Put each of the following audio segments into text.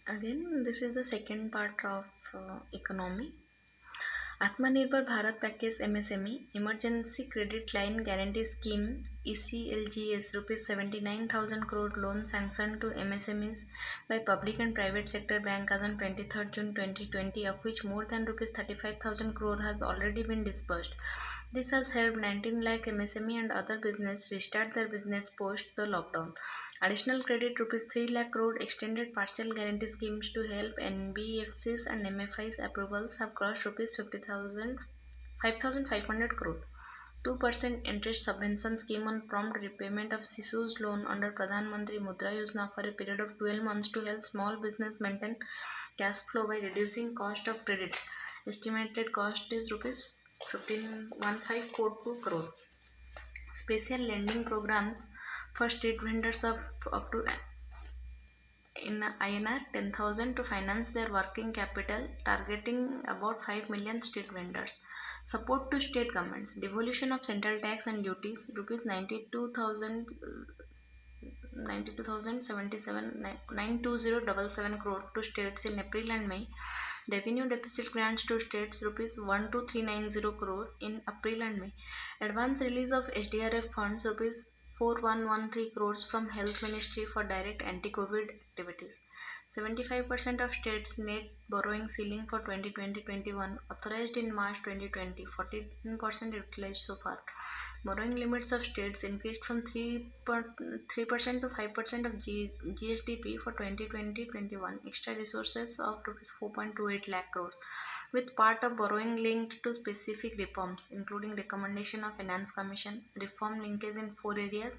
Again, this is the second part of economy. Atmanirbhar Bharat Package MSME Emergency Credit Line Guarantee Scheme ECLGS rupees 79,000 crore loan sanctioned to MSMEs by public and private sector bank as on 23rd June 2020, of which more than rupees 35,000 crore has already been disbursed. This has helped 19 lakh MSME and other business restart their business post the lockdown. Additional credit rupees 3 lakh crore extended partial guarantee schemes to help NBFCs and MFIs approvals have crossed rupees 5,500 crore. 2% interest subvention scheme on prompt repayment of Sisu's loan under Pradhan Mantri Mudra Yojana for a period of 12 months to help small business maintain cash flow by reducing cost of credit. Estimated cost is rupees 15,154 crore. Special lending programs for street vendors of up to in INR 10,000 to finance their working capital, targeting about 5 million street vendors. Support to state governments, devolution of central tax and duties, rupees 92,077 crore to states in April and May. Revenue deficit grants to states rupees 12,390 crore in April and May. Advance release of SDRF funds rupees 4,113 crores from Health Ministry for direct anti-COVID activities. 75% of states net borrowing ceiling for 2020-21 authorized in March 2020. 14% utilized so far. Borrowing limits of states increased from 3% to 5% of GSDP for 2020-21. Extra resources of rupees 4.28 lakh crores, with part of borrowing linked to specific reforms, including recommendation of Finance Commission, reform linkage in 4 areas: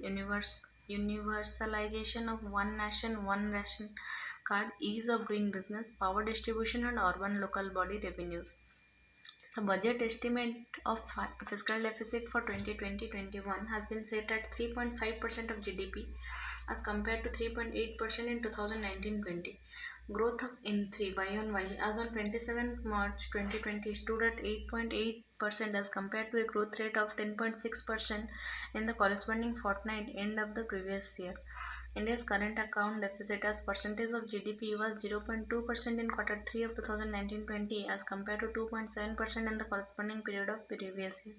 universalization of one nation, one ration card, ease of doing business, power distribution, and urban local body revenues. The budget estimate of fiscal deficit for 2020-21 has been set at 3.5% of GDP as compared to 3.8% in 2019-20. Growth of M3 Y-on-Y as on 27th March 2020 stood at 8.8% as compared to a growth rate of 10.6% in the corresponding fortnight end of the previous year. India's current account deficit as percentage of GDP was 0.2% in Q3 of 2019-20 as compared to 2.7% in the corresponding period of previous year.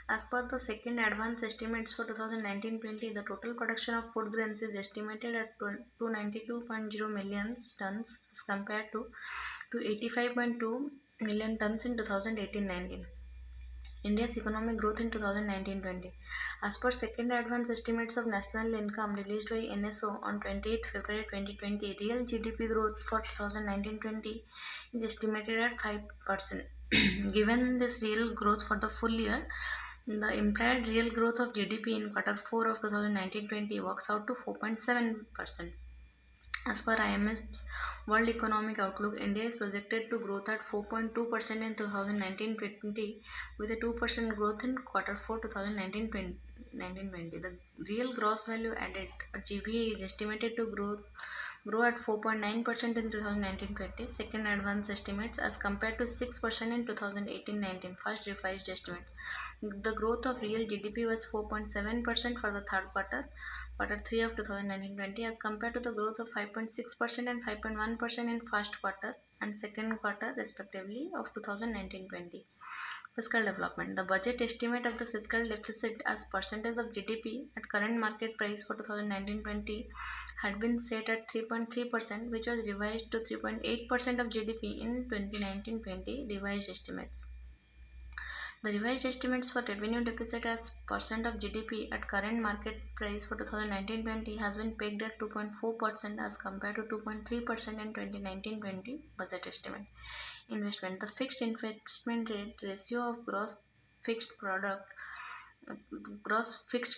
As per the second advance estimates for 2019-20, the total production of food grains is estimated at 292.0 million tons as compared to 85.2 million tons in 2018-19. India's economic growth in 2019-20. As per second advance estimates of national income released by NSO on 28 February 2020, real GDP growth for 2019-20 is estimated at 5%. Given this real growth for the full year, the implied real growth of GDP in Q4 of 2019-20 works out to 4.7%. As per IMF's World Economic Outlook, India is projected to grow at 4.2% in 2019-20 with a 2% growth in Q4 2019-20. The real gross value added or GVA is estimated to grow at 4.9% in 2019-20, second advance estimates, as compared to 6% in 2018-19, first revised estimates. The growth of real GDP was 4.7% for the third quarter 3 of 2019-20, as compared to the growth of 5.6% and 5.1% in first quarter and second quarter respectively of 2019-20. Fiscal development. The budget estimate of the fiscal deficit as percentage of GDP at current market price for 2019-20 had been set at 3.3%, which was revised to 3.8% of GDP in 2019-20 revised estimates. The revised estimates for revenue deficit as percent of GDP at current market price for 2019-20 has been pegged at 2.4% as compared to 2.3% in 2019-20 budget estimate. Investment. The fixed investment rate ratio of gross fixed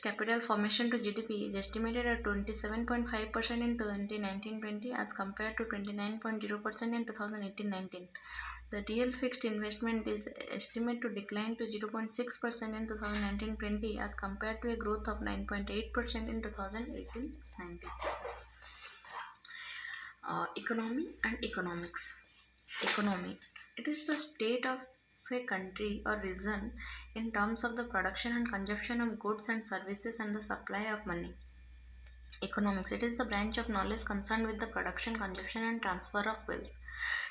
capital formation to GDP is estimated at 27.5% in 2019-20 as compared to 29.0% in 2018-19. The real fixed investment is estimated to decline to 0.6% in 2019-20 as compared to a growth of 9.8% in 2018-19. Economy and economics. Economy. It is the state of a country or region in terms of the production and consumption of goods and services and the supply of money. Economics. It is the branch of knowledge concerned with the production, consumption, and transfer of wealth.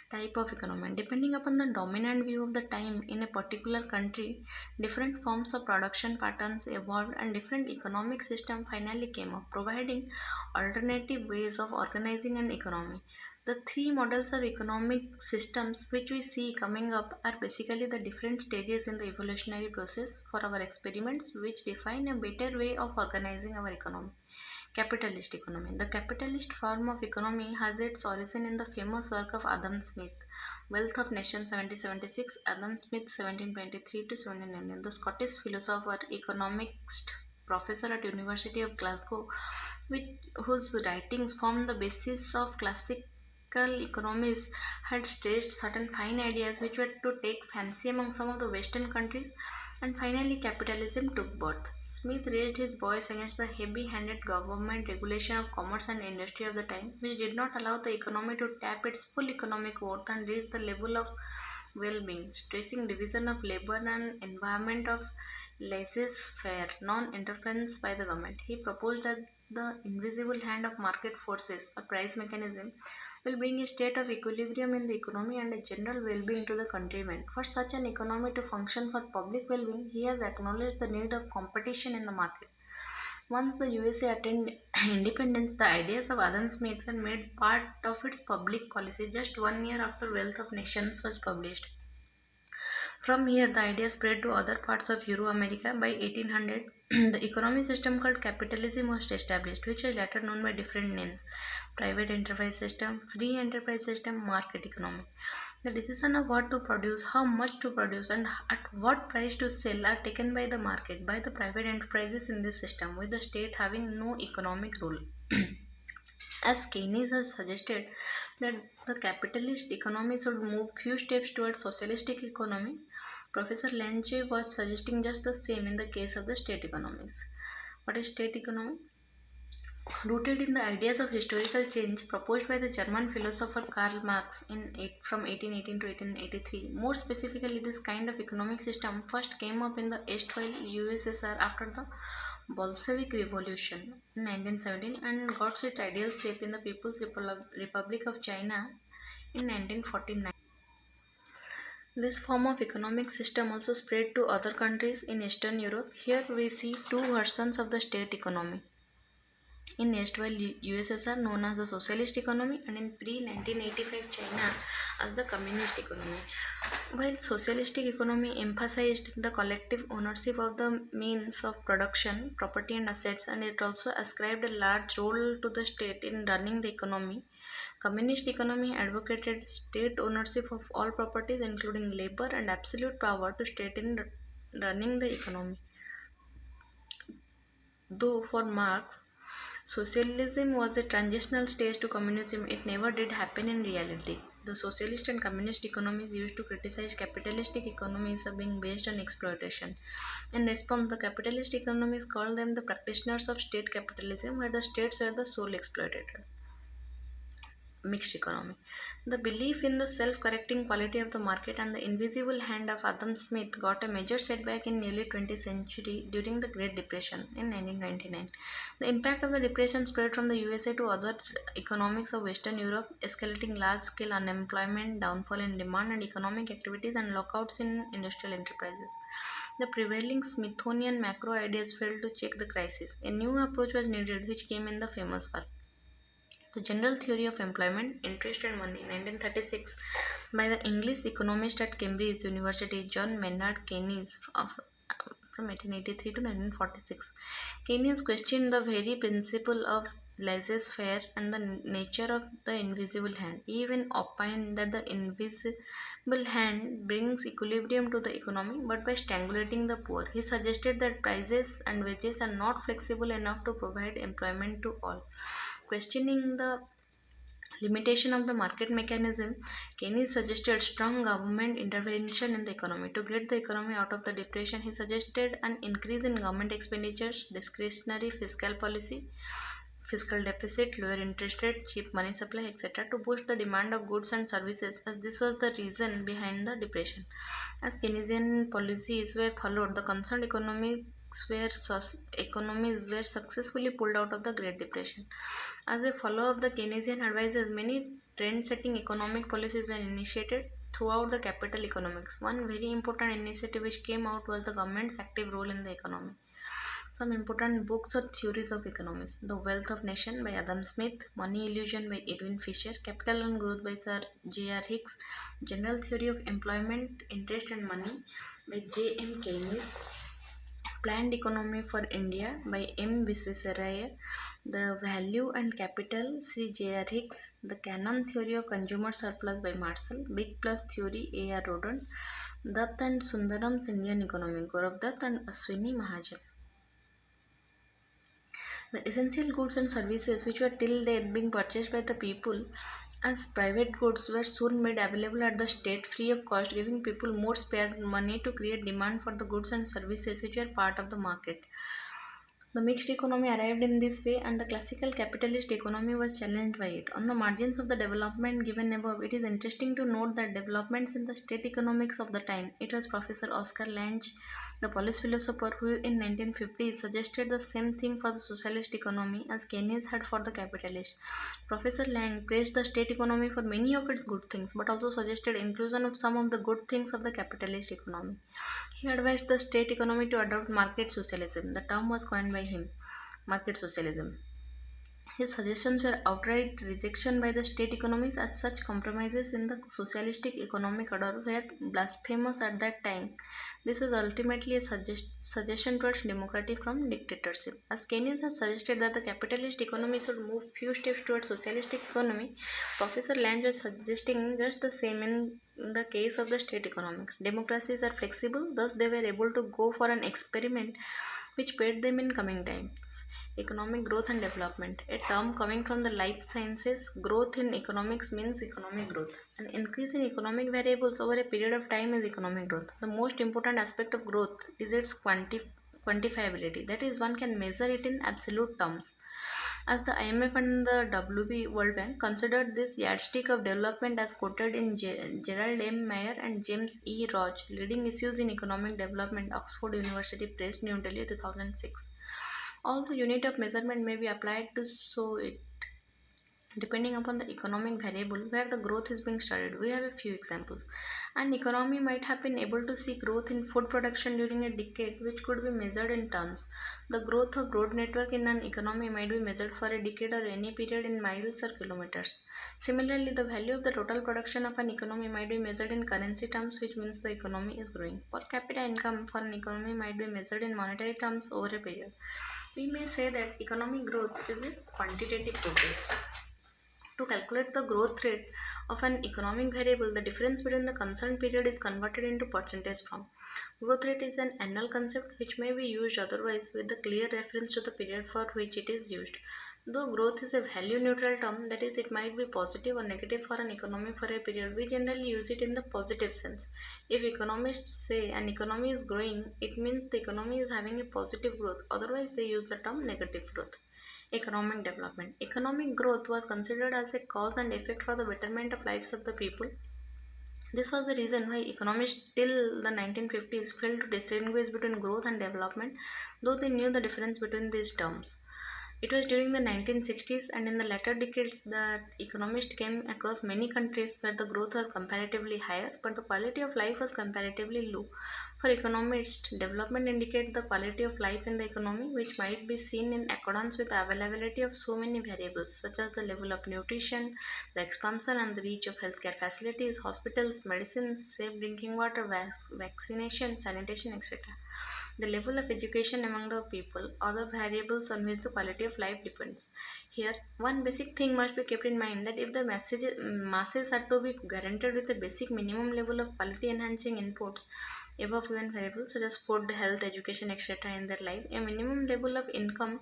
Type of economy. Depending upon the dominant view of the time in a particular country, different forms of production patterns evolved and different economic system finally came up, providing alternative ways of organizing an economy. The three models of economic systems which we see coming up are basically the different stages in the evolutionary process for our experiments which define a better way of organizing our economy. Capitalist economy. The capitalist form of economy has its origin in the famous work of Adam Smith, Wealth of Nations 1776, Adam Smith 1723 to 1719. The Scottish philosopher, economist, professor at University of Glasgow, which, whose writings formed the basis of classical economists, had stretched certain fine ideas which were to take fancy among some of the Western countries, and finally capitalism took birth. Smith raised his voice against the heavy-handed government regulation of commerce and industry of the time, which did not allow the economy to tap its full economic worth and reach the level of well-being, stressing division of labor and environment of laissez-faire, non-interference by the government. He proposed that the invisible hand of market forces, a price mechanism, will bring a state of equilibrium in the economy and a general well-being to the countrymen. For such an economy to function for public well-being, he has acknowledged the need of competition in the market. Once the USA attained independence, the ideas of Adam Smith were made part of its public policy just 1 year after Wealth of Nations was published. From here, the idea spread to other parts of Euro-America. By 1800, the economic system called capitalism was established, which was later known by different names: private enterprise system, free enterprise system, market economy. The decision of what to produce, how much to produce, and at what price to sell are taken by the market, by the private enterprises in this system, with the state having no economic role. As Keynes has suggested that the capitalist economy should move few steps towards socialistic economy, Professor Lange was suggesting just the same in the case of the state economies. What is state economy? Rooted in the ideas of historical change proposed by the German philosopher Karl Marx from 1818 to 1883. More specifically, this kind of economic system first came up in the erstwhile USSR after the Bolshevik Revolution in 1917 and got its ideal shape in the People's Republic of China in 1949. This form of economic system also spread to other countries in Eastern Europe. Here we see two versions of the state economy. In erstwhile USSR known as the socialist economy, and in pre-1985 China as the communist economy. While socialistic economy emphasized the collective ownership of the means of production, property and assets, and it also ascribed a large role to the state in running the economy, communist economy advocated state ownership of all properties including labor and absolute power to state in running the economy. Though for Marx, socialism was a transitional stage to communism, it never did happen in reality. The socialist and communist economies used to criticize capitalistic economies as being based on exploitation. In response, the capitalist economies called them the practitioners of state capitalism, where the states were the sole exploitators. Mixed economy. The belief in the self correcting quality of the market and the invisible hand of Adam Smith got a major setback in nearly 20th century during the Great Depression in 1929. The impact of the depression spread from the USA to other economics of Western Europe, escalating large scale unemployment, downfall in demand and economic activities, and lockouts in industrial enterprises. The prevailing Smithsonian macro ideas failed to check the crisis. A new approach was needed, which came in the famous work The General Theory of Employment, Interest and Money, 1936, by the English economist at Cambridge University John Maynard Keynes from 1883 to 1946. Keynes questioned the very principle of laissez-faire and the nature of the invisible hand. He even opined that the invisible hand brings equilibrium to the economy, but by strangulating the poor. He suggested that prices and wages are not flexible enough to provide employment to all. Questioning the limitation of the market mechanism, Keynes suggested strong government intervention in the economy. To get the economy out of the depression, he suggested an increase in government expenditures, discretionary fiscal policy, fiscal deficit, lower interest rate, cheap money supply, etc. to boost the demand of goods and services, as this was the reason behind the depression. As Keynesian policies were followed, the concerned economy economies were successfully pulled out of the Great Depression. As a follow of the Keynesian advices, many trend-setting economic policies were initiated throughout the capital economics. One very important initiative which came out was the government's active role in the economy. Some important books or theories of economics: The Wealth of Nation by Adam Smith, Money Illusion by Edwin Fisher, Capital and Growth by Sir J.R. Hicks, General Theory of Employment, Interest and Money by J.M. Keynes, Planned Economy for India by M. Visvesvaraya, The Value and Capital, Sri J.R. Hicks, The Canon Theory of Consumer Surplus by Marshall, Big Plus Theory, A.R. Rodin, Dutt and Sundaram's Indian Economy, Gaurav Dutt and Ashwini Mahajan. The essential goods and services which were till then being purchased by the people as private goods were soon made available at the state free of cost, giving people more spare money to create demand for the goods and services which were part of the market. The mixed economy arrived in this way, and the classical capitalist economy was challenged by it. On the margins of the development given above, it is interesting to note that developments in the state economics of the time. It was Professor Oscar Lange, the Polish philosopher, who in 1950 suggested the same thing for the socialist economy as Keynes had for the capitalist. Professor Lange praised the state economy for many of its good things, but also suggested inclusion of some of the good things of the capitalist economy. He advised the state economy to adopt market socialism. The term was coined by him, market socialism. His suggestions were outright rejection by the state economies, as such compromises in the socialistic economic order were blasphemous at that time. This was ultimately a suggestion towards democracy from dictatorship. As Keynes has suggested that the capitalist economy should move few steps towards socialistic economy, Professor Lange was suggesting just the same in the case of the state economics. Democracies are flexible, thus they were able to go for an experiment which paid them in coming times. Economic growth and development, a term coming from the life sciences. Growth in economics means economic growth. An increase in economic variables over a period of time is economic growth. The most important aspect of growth is its quantifiability, that is, one can measure it in absolute terms. As the IMF and the WB World Bank considered this yardstick of development, as quoted in Gerald M. Mayer and James E. Roach, Leading Issues in Economic Development, Oxford University Press, New Delhi, 2006. All the unit of measurement may be applied to show it depending upon the economic variable where the growth is being studied. We have a few examples. An economy might have been able to see growth in food production during a decade, which could be measured in tons. The growth of road network in an economy might be measured for a decade or any period in miles or kilometers. Similarly, the value of the total production of an economy might be measured in currency terms, which means the economy is growing. Per capita income for an economy might be measured in monetary terms over a period. We may say that economic growth is a quantitative process. To calculate the growth rate of an economic variable, the difference between the concerned period is converted into percentage form. Growth rate is an annual concept which may be used otherwise with the clear reference to the period for which it is used. Though growth is a value neutral term, that is, it might be positive or negative for an economy for a period, we generally use it in the positive sense. If economists say an economy is growing, it means the economy is having a positive growth, otherwise they use the term negative growth. Economic development. Economic growth was considered as a cause and effect for the betterment of lives of the people. This was the reason why economists till the 1950s failed to distinguish between growth and development, though they knew the difference between these terms. It was during the 1960s and in the latter decades that economists came across many countries where the growth was comparatively higher, but the quality of life was comparatively low. For economists, development indicates the quality of life in the economy, which might be seen in accordance with the availability of so many variables, such as the level of nutrition, the expansion and the reach of healthcare facilities, hospitals, medicines, safe drinking water, vaccination, sanitation, etc. The level of education among the people, other variables on which the quality of life depends. Here, one basic thing must be kept in mind, that if the masses are to be guaranteed with a basic minimum level of quality enhancing inputs above given variables such as food, health, education, etc. in their life, a minimum level of income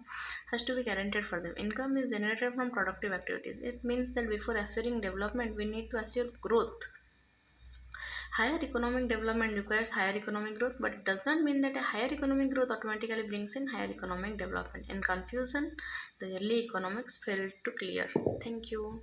has to be guaranteed for them. Income is generated from productive activities. It means that before assuring development, we need to assure growth. Higher economic development requires higher economic growth, but it does not mean that a higher economic growth automatically brings in higher economic development. In confusion, the early economics failed to clear. Thank you.